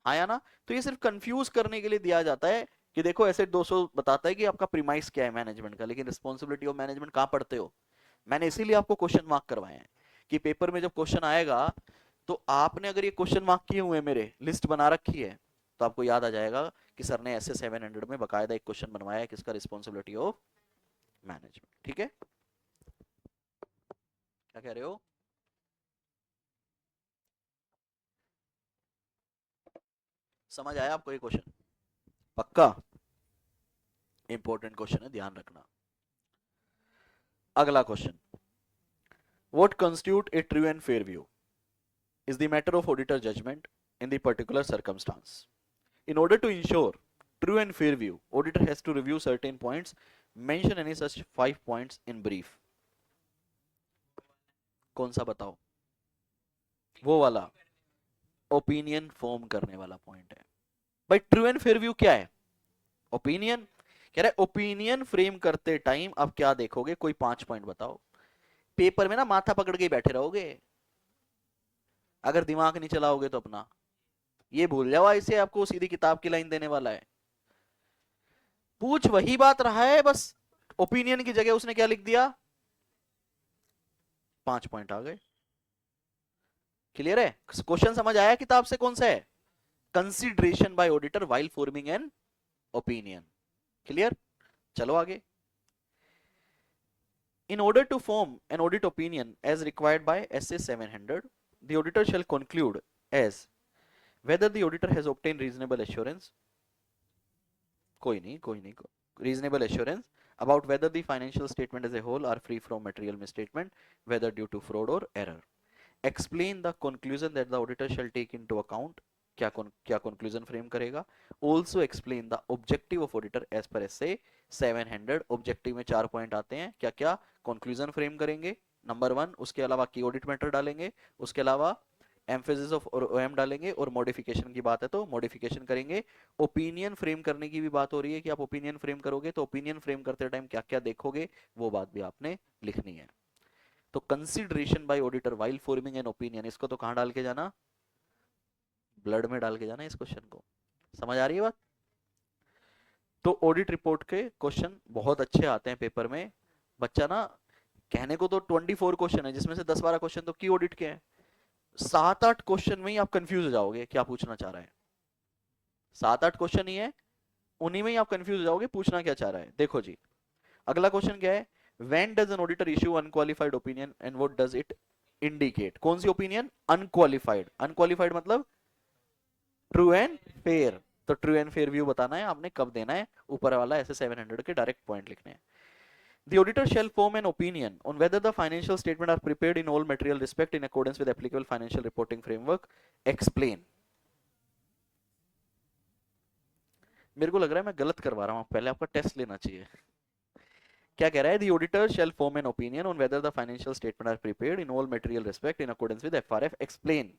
आया ना? तो ये सिर्फ कंफ्यूज करने के लिए दिया जाता है कि देखो ऐसे 200 बताता है कि आपका प्रीमाइस क्या है मैनेजमेंट का, लेकिन रिस्पॉन्सिबिलिटी ऑफ मैनेजमेंट कहाँ पढ़ते हो? मैंने इसीलिए आपको क्वेश्चन मार्क करवाए हैं कि पेपर में जब क्वेश्चन आएगा तो आपने अगर ये क्वेश्चन मार्क किए हुए मेरे लिस्ट बना रखी है तो आपको याद आ जाएगा कि सर ने ऐसे 700 में बकायदा एक क्वेश्चन बनवाया है किसका, रिस्पॉन्सिबिलिटी ऑफ मैनेजमेंट। ठीक है, क्या कह रहे हो? समझ आया आपको ये क्वेश्चन? पक्का इंपॉर्टेंट क्वेश्चन है, ध्यान रखना। अगला question, what constitute A true and fair view is the matter of auditor judgment in the particular circumstance. In order to ensure true and fair view, auditor has to review certain points. Mention any such 5 points in brief. कौन सा बताओ? वो वाला opinion form करने वाला point है भाई। True and fair view क्या है? ओपिनियन। कह रहा है ओपिनियन फ्रेम करते टाइम आप क्या देखोगे, कोई 5 पॉइंट बताओ। पेपर में ना माथा पकड़ के ही बैठे रहोगे, अगर दिमाग नहीं चलाओगे तो अपना ये भूल जाओ, ऐसे आपको सीधी किताब की लाइन देने वाला है। पूछ वही बात रहा है, बस ओपिनियन की जगह उसने क्या लिख दिया, 5 पॉइंट आ गए। क्लियर है? क्वेश्चन समझ आया किताब से कौन सा है? Consideration bye auditor while forming an opinion. Clear? चलो आगे। In order to form an audit opinion as required by SA 700, the auditor shall conclude as whether the auditor has obtained reasonable assurance, कोई नहीं, reasonable assurance about whether the financial statement as a whole are free from material misstatement, whether due to fraud or error. Explain the conclusion that the auditor shall take into account, क्या conclusion frame करेगा. Also explain the objective of auditor as per SA 700. objective में 4 point आते हैं, क्या क्या conclusion frame करेंगे, number 1, उसके अलावा की ऑडिट मैटर डालेंगे, उसके अलावा एम्फेसिस ऑफ ओएम डालेंगे, और मॉडिफिकेशन की बात है तो मॉडिफिकेशन करेंगे। ओपिनियन फ्रेम करने की भी बात हो रही है कि आप ओपिनियन फ्रेम करोगे तो ओपिनियन फ्रेम करते टाइम क्या क्या देखोगे वो बात भी आपने लिखनी है। तो consideration bye auditor while forming an opinion, इसको तो कहां डाल के जाना, ब्लड में डाल के जाना इस क्वेश्चन को। समझ आ रही है बात? तो ऑडिट रिपोर्ट के क्वेश्चन बहुत अच्छे आते हैं पेपर में। बच्चा ना कहने को तो 24 क्वेश्चन है जिसमें से 10-12 क्वेश्चन तो की ऑडिट के हैं, 7-8 क्वेश्चन में ही आप कंफ्यूज हो जाओगे क्या पूछना चाह रहा है। 7-8 क्वेश्चन ही है, उन्हीं में ही आप कंफ्यूज हो जाओगे पूछना क्या चाह रहा है। देखो जी, अगला क्वेश्चन क्या है, when does an auditor issue unqualified opinion and what does it indicate? कौन सी ओपिनियन? अनक्वालिफाइड। अनक्वालिफाइड मतलब ट्रू एंड फेयर। तो ट्रू एंड फेयर व्यू बताना है आपने, कब देना है, ऊपर वाला ऐसे 700 के डायरेक्ट पॉइंट लिखने हैं। The auditor shall form an opinion on whether the financial statements are prepared in all material respect in accordance with applicable financial reporting framework. Explain. मेरे को लग रहा है मैं गलत करवा रहा हूं, पहले आपका टेस्ट लेना चाहिए। क्या कह रहा है? The auditor shall form an opinion on whether the financial statements are prepared in all material respect in accordance with FRF. Explain.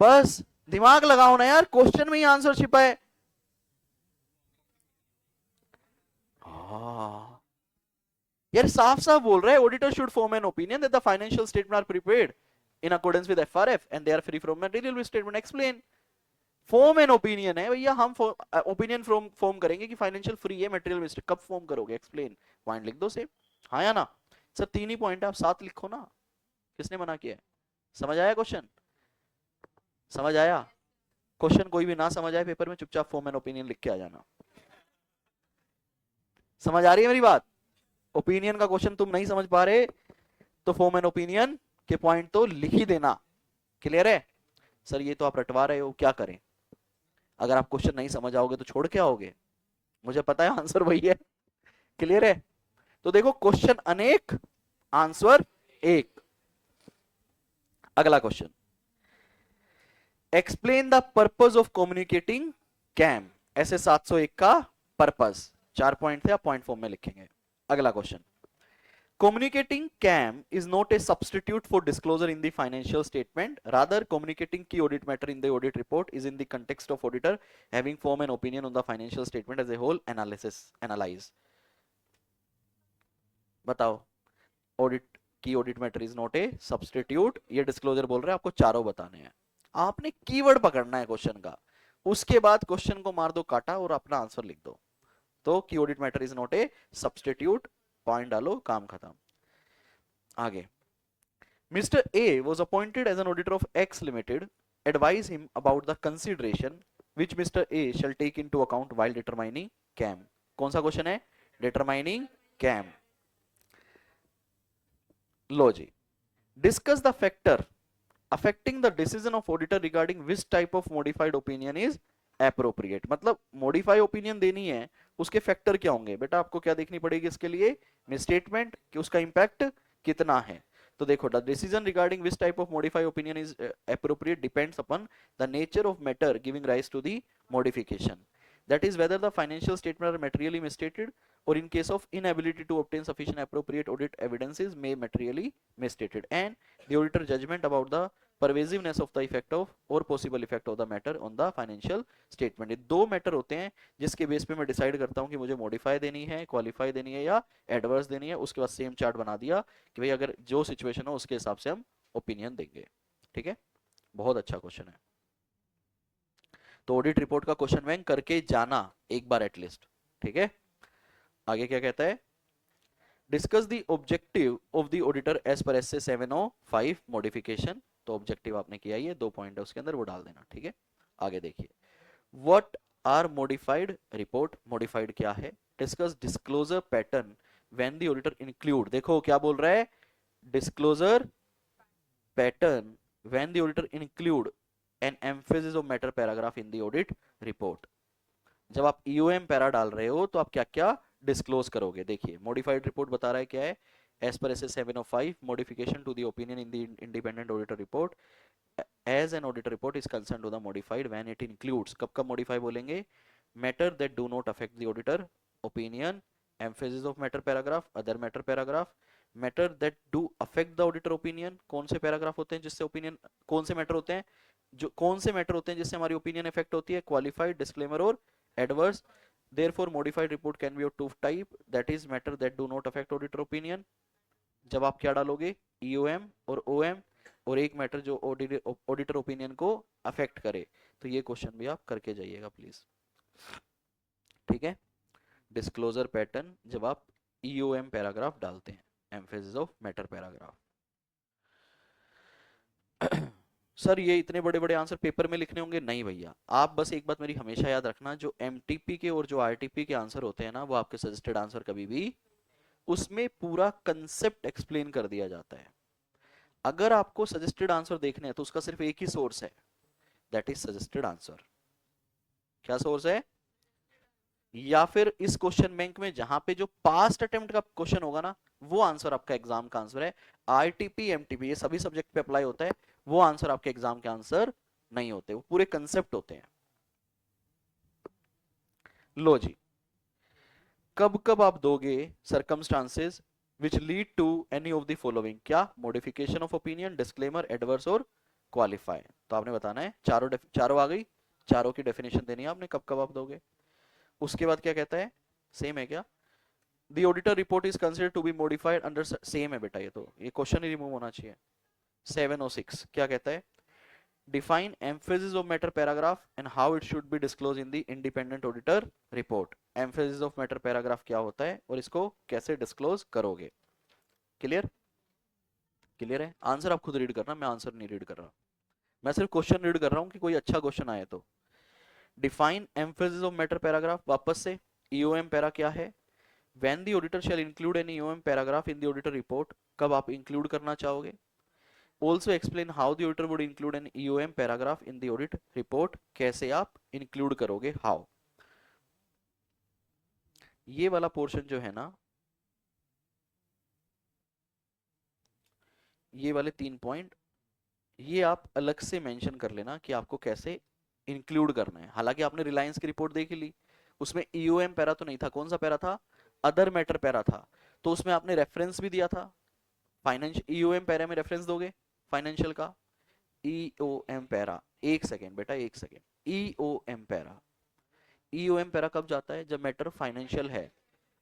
बस दिमाग लगाओ ना यार, क्वेश्चन में ही आंसर छिपा है। यार साफ साफ बोल रहा है, auditor should form an opinion that the financial statement are prepared in accordance with FRF and they are free from material misstatement. Explain. Form an opinion है भैया, हम ओपिनियन फॉर्म करेंगे कि फाइनेंशियल फ्री है मटेरियल मिस्टेक, कब form करोगे? Explain. Point लिख दो सेम। हाँ या ना? सर 3 ही पॉइंट है, आप 7 लिखो ना, किसने मना किया है? समझ आया क्वेश्चन? समझ आया? क्वेश्चन कोई भी ना समझ आए पेपर में, चुपचाप फॉर्म एन ओपिनियन लिख के आ जाना। समझ आ रही है मेरी बात? ओपिनियन का क्वेश्चन तुम नहीं समझ पा रहे तो फॉर्म एन ओपिनियन के पॉइंट तो लिख ही देना। क्लियर है? सर ये तो आप रटवा रहे हो, क्या करें? अगर आप क्वेश्चन नहीं समझ आओगे तो छोड़ के आओगे, मुझे पता है आंसर वही है। क्लियर है? तो देखो क्वेश्चन अनेक, आंसर एक। अगला question, explain the purpose of communicating KAM. ऐसे 701 का पर्पज, 4 पॉइंट थे, आप पॉइंट फॉर्म में लिखेंगे। अगला question, communicating CAM is not a substitute for disclosure in the financial statement. Rather, communicating key audit matter in the audit report is in the context of auditor having formed an opinion on the financial statement as a whole. Analyze. बताओ, audit की audit matter is not a substitute, ये disclosure बोल रहे हैं, आपको चारों बताने हैं। आपने कीवर्ड पकड़ना है क्वेश्चन का, उसके बाद क्वेश्चन को मार दो काटा और अपना आंसर लिख दो। तो की audit matter is not a substitute, point डालो, काम खत्म। आगे, Mr. A was appointed as an auditor of X Limited. Advise him about the consideration which Mr. A shall take into account while determining CAM. कौन सा question है? Determining CAM. Low ji, discuss the factor affecting the decision of auditor regarding which type of modified opinion is appropriate. मतलब modify opinion देनी है, उसके factor क्या होंगे बेटा? आपको क्या देखनी पड़ेगी इसके लिए? मिसस्टेटमेंट कि उसका इंपैक्ट कितना है। तो देखो, the decision regarding which type of modify opinion is appropriate depends upon the nature of matter giving rise to the modification, that is whether the financial statement are materially misstated or in case of inability to obtain sufficient appropriate audit evidences may materially misstated, and the auditor judgment about the pervasiveness of the effect of or possible effect of the matter on the financial statement. ये दो matter होते हैं जिसके base पे मैं decide करता हूँ कि मुझे मॉडिफाई देनी है, क्वालिफाई देनी है या एडवर्स देनी है। उसके बाद सेम चार्ट बना दिया कि भाई अगर जो सिचुएशन हो उसके हिसाब से हम ओपिनियन देंगे। ठीक है, बहुत अच्छा क्वेश्चन है। तो ऑडिट रिपोर्ट का क्वेश्चन बैंक करके जाना एक बार एटलीस्ट। ठीक है, आगे क्या कहता है? Discuss the objective of the auditor as per SA 705 modification. तो ऑब्जेक्टिव आपने किया, ये 2 पॉइंट है उसके अंदर, वो डाल देना। ठीक है, आगे देखिए, what are modified report, modified क्या है? Discuss disclosure pattern when the auditor include, देखो क्या बोल रहा है, disclosure pattern when the auditor include an emphasis of matter paragraph in the audit report. जब आप ईओएम पैरा डाल रहे हो तो आप क्या क्या डिस्क्लोज करोगे? देखिए, मॉडिफाइड रिपोर्ट बता रहा है क्या है, as per SA 705 modification to the opinion in the independent auditor report as an auditor report is concern to the modified when it includes, कब कब मॉडिफाई बोलेंगे? Matter that do not affect the auditor opinion, emphasis of matter paragraph, other matter paragraph, matter that do affect the auditor opinion, कौन से paragraph होते हैं जिससे opinion, कौन से मैटर होते हैं जो, कौन से मैटर होते हैं जिससे हमारी ओपिनियन इफेक्ट होती है? क्वालिफाइड, डिस्क्लेमर और adverse. Therefore, modified report can be of two type, that is matter that do not affect auditor opinion. जब आप क्या डालोगे? EOM और OM, और एक मैटर जो ऑडिटर ओपिनियन को अफेक्ट करे। तो ये क्वेश्चन भी आप करके जाइएगा प्लीज। ठीक है, डिस्क्लोजर पैटर्न जब आप EOM पैराग्राफ डालते हैं, emphasis of matter paragraph. Sir ये इतने बड़े बड़े आंसर पेपर में लिखने होंगे? नहीं भैया, आप बस एक बात मेरी हमेशा याद रखना, जो एमटीपी के और जो आरटीपी के आंसर होते हैं ना, वो आपके सजेस्टेड आंसर कभी भी, उसमें पूरा कंसेप्ट एक्सप्लेन कर दिया जाता है। अगर आपको सजेस्टेड आंसर देखने हैं तो उसका सिर्फ एक ही सोर्स है, दैट इज सजेस्टेड आंसर। क्या सोर्स है? या फिर इस क्वेश्चन बैंक में जहां पे जो पास्ट अटेम्प्ट का क्वेश्चन होगा ना, वो आंसर आपका एग्जाम का आंसर है। आरटीपी एमटीपी ये सभी सब्जेक्ट पे अप्लाई होता है, वो आंसर आपके एग्जाम के आंसर नहीं होते, वो पूरे कंसेप्ट होते हैं। लो जी, कब कब आप दोगे circumstances which lead to any of the following? क्या? Modification of opinion, disclaimer, adverse और क्वालिफाई। तो आपने बताना है, चारों आ गई, चारों की डेफिनेशन देनी है आपने, कब कब आप दोगे। उसके बाद क्या कहता है? सेम है क्या? The auditor report is considered to be modified under, same है बेटा, ये क्वेश्चन ही रिमूव होना चाहिए। 706 क्या कहता है? Define emphasis of matter paragraph and how it should be disclosed in the independent auditor report. Emphasis of matter paragraph क्या होता है और इसको कैसे डिस्क्लोज करोगे? क्लियर? क्लियर है? आंसर आप खुद रीड करना, मैं आंसर नहीं रीड कर रहा, मैं सिर्फ क्वेश्चन रीड कर रहा हूं कि कोई अच्छा क्वेश्चन आए तो। Define emphasis of matter paragraph, वापस से ईओएम पैरा क्या है? When the auditor shall include any EOM paragraph in the auditor report, कब आप इंक्लूड करना चाहोगे? Also explain how the auditor would include an EOM paragraph in the audit report, कैसे आप इंक्लूड करोगे? How? ये वाला पोर्शन जो है ना, ये वाले 3 पॉइंट, ये आप अलग से मेंशन कर लेना कि आपको कैसे इंक्लूड करना है। हालांकि आपने रिलायंस की रिपोर्ट देख ली, उसमें ईओएम पैरा तो नहीं था, कौन सा पैरा था? अदर मैटर पैरा था, तो उसमें आपने रेफरेंस भी दिया था। फाइनेंशियल ईओएम पैरा में रेफरेंस दोगे फाइनेंशियल का? ईओएम पैरा, एक सेकेंड बेटा, एक second, EOM para, EOM para कब जाता है? जब मैटर फाइनेंशियल है।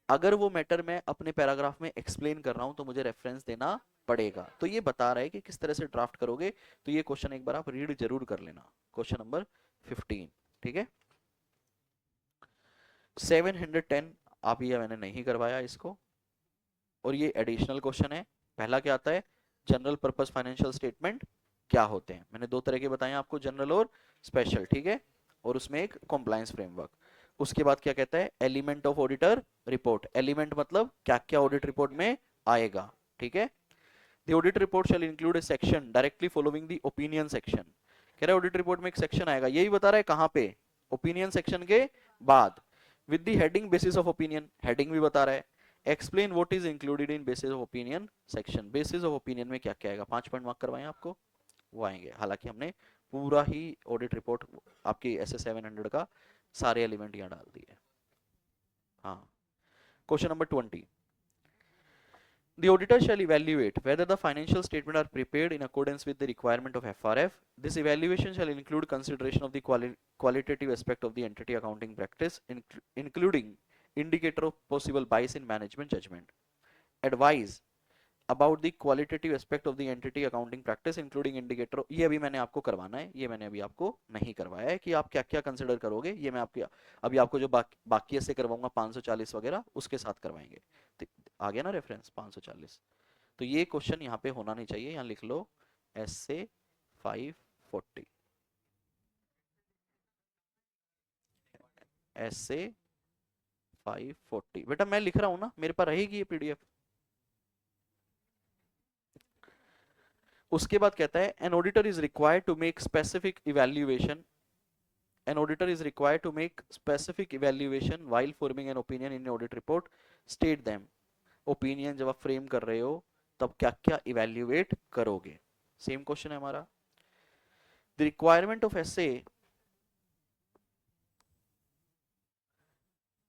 अगर वो मैटर मैं अपने पैराग्राफ में एक्सप्लेन कर रहा हूं तो मुझे रेफरेंस देना पड़ेगा। तो ये बता रहा है कि किस तरह से ड्राफ्ट करोगे। तो ये क्वेश्चन एक बार आप रीड जरूर कर लेना, क्वेश्चन नंबर 15। ठीक है, 710 आप, ये मैंने नहीं करवाया इसको, और ये एडिशनल क्वेश्चन है। पहला क्या आता है, जनरल पर्पस फाइनेंशियल स्टेटमेंट क्या होते हैं। मैंने दो तरह के बताए आपको, जनरल और स्पेशल, ठीक है, और उसमें एक कॉम्प्लायंस फ्रेमवर्क। उसके बाद क्या कहता है, element of auditor report. Element मतलब क्या क्या ऑडिट रिपोर्ट में आएगा, ठीक है। The audit report shall include a section directly following the opinion section। कह रहा है ऑडिट रिपोर्ट में एक सेक्शन आएगा, यही बता रहा है कहां पे, ओपिनियन सेक्शन के बाद, with the heading basis of opinion, heading भी बता रहा है। Explain what is included in basis of opinion section. Basis of opinion में क्या क्या आएगा, 5 पॉइंट मार्क करवाएं आपको, वो आएंगे। हालांकि हमने पूरा ही ऑडिट रिपोर्ट आपकी SS 700 का सारे एलिमेंट यहाँ डाल दिए। हाँ, question number 20। The auditor shall evaluate whether the financial statements are prepared in accordance with the requirement of FRF. This evaluation shall include consideration of the qualitative aspect of the entity accounting practice, including indicator of possible bias in management judgment. Advise about the qualitative aspect of the entity accounting practice, including indicator। ये अभी मैंने आपको करवाना है, ये मैंने अभी आपको नहीं करवाया है कि आप क्या क्या कंसिडर करोगे। ये मैं आपके अभी आपको जो बाकी से करवाऊंगा 540 वगैरह, उसके साथ करवाएंगे। तो आ गया ना रेफरेंस 540। तो ये क्वेश्चन यहाँ पे होना नहीं चाहिए, यहाँ लिख लो SA 540, SA 540। बेटा मैं लिख रहा हूँ ना, मेरे पास रहेगी ये PDF। उसके बाद कहता है an auditor is required to make specific evaluation, an auditor is required to make specific evaluation while forming an opinion in audit report। state them। opinion जब आप फ्रेम कर रहे हो तब क्या क्या इवेल्युएट करोगे। सेम क्वेश्चन है हमारा। The requirement of SA,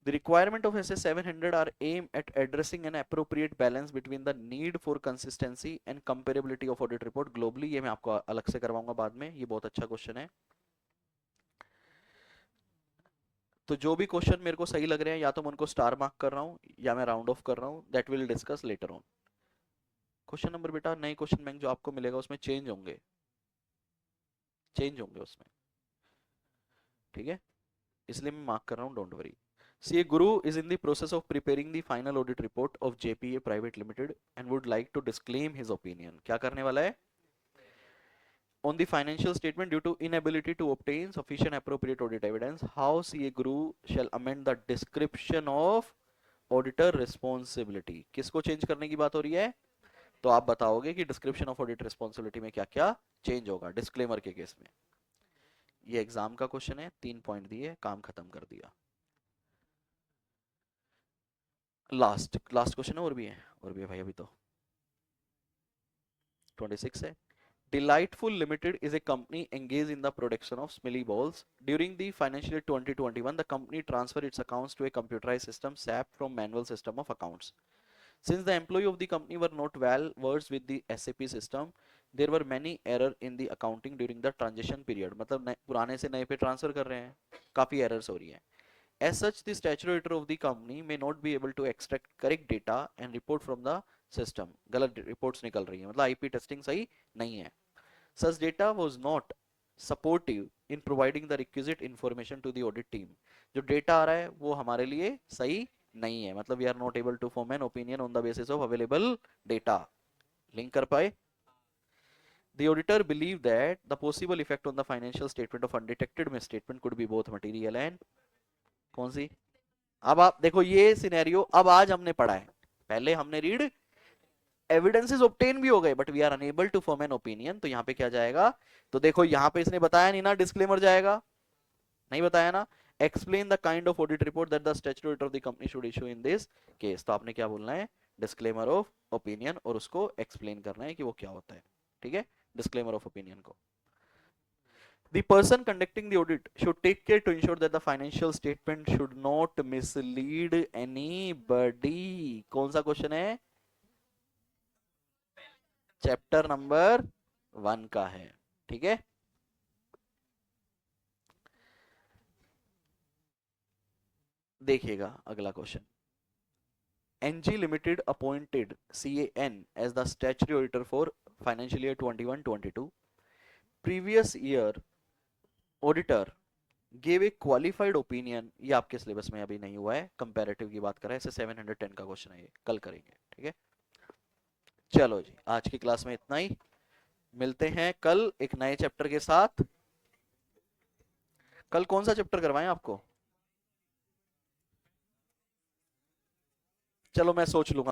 the requirement of SA 700 are aimed at addressing an appropriate balance between the need for consistency and comparability of audit report globally। ये मैं आपको अलग से करवाऊंगा बाद में, ये बहुत अच्छा क्वेश्चन है। तो जो भी क्वेश्चन मेरे को सही लग रहे हैं, या तो मैं उनको स्टार मार्क कर रहा हूँ या मैं राउंड ऑफ कर रहा हूँ, that will discuss later on. Question number बेटा, नए क्वेश्चन बैंक जो आपको मिलेगा उसमें चेंज होंगे, चेंज होंगे उसमें, ठीक है, इसलिए मैं मार्क कर रहा हूँ, don't worry. See, Guru is in the process of preparing the final audit report of JPA Private Limited and would like to disclaim his opinion। क्या करने वाला है, on the financial statement due to inability to obtain sufficient appropriate audit evidence, how CA Guru shall amend the description of auditor responsibility। किसको change करने की बात हो रही है, तो आप बताओगे कि डिस्क्रिप्शन ऑफ ऑडिट रिस्पॉन्सिबिलिटी में क्या क्या चेंज होगा डिस्क्लेमर के केस में। ये एग्जाम का क्वेश्चन है, 3 पॉइंट दिए, काम खत्म कर दिया। लास्ट लास्ट क्वेश्चन है, और भी है, और भी है भाई अभी तो। 26 है। Delightful Limited is a company engaged in the production of smelly balls. During the financial year 2021, the company transferred its accounts to a computerized system, SAP, from manual system of accounts. Since the employee of the company were not well versed with the SAP system, there were many errors in the accounting during the transition period। मतलब पुराने से नए पे transfer कर रहे हैं, काफी errors हो रही हैं। As such, the statutory auditor of the company may not be able to extract correct data and report from the system। गलत रिपोर्ट्स निकल रही हैं, मतलब आईपी टेस्टिंग सही नहीं है। Such data was not supportive in providing the requisite information to the audit team। जो data आ रहा है वो हमारे लिए सही नहीं है, मतलब we are not able to form an opinion on the basis of available data। Link कर पाए। The auditor believed that the possible effect on the financial statement of undetected misstatement could be both material and कौन सी। अब आप देखो ये scenario अब आज हमने पढ़ा है, पहले हमने रीड एविडेंसेस ऑब्टेन भी हो गए, but we are unable to form an opinion. तो यहाँ पे क्या जाएगा, तो देखो यहाँ पे इसने बताया नहीं ना, डिस्क्लेमर जाएगा, नहीं बताया ना। Explain the kind of audit report that the statutory of the company should issue in this case. तो आपने क्या बोलना है, डिस्क्लेमर ऑफ ओपिनियन, और उसको एक्सप्लेन करना है कि वो क्या होता है, ठीक है, डिस्क्लेमर ऑफ ओपिनियन को। The person conducting the audit should take care to ensure that the financial statement should not mislead anybody। कौन सा क्वेश्चन है, चैप्टर नंबर 1 का है, ठीक है। देखिएगा अगला question, NG Limited appointed CAN as the statutory auditor for financial year 21-22. Previous year auditor gave a qualified opinion. ये आपके सिलेबस में अभी नहीं हुआ है, कंपैरेटिव की बात कर रहे हैं, ऐसे 710 का क्वेश्चन है ये, कल करेंगे, ठीक है। चलो जी, आज की क्लास में इतना ही, मिलते हैं कल एक नए चैप्टर के साथ। कल कौन सा चैप्टर करवाएं आपको? चलो मैं सोच लूंगा।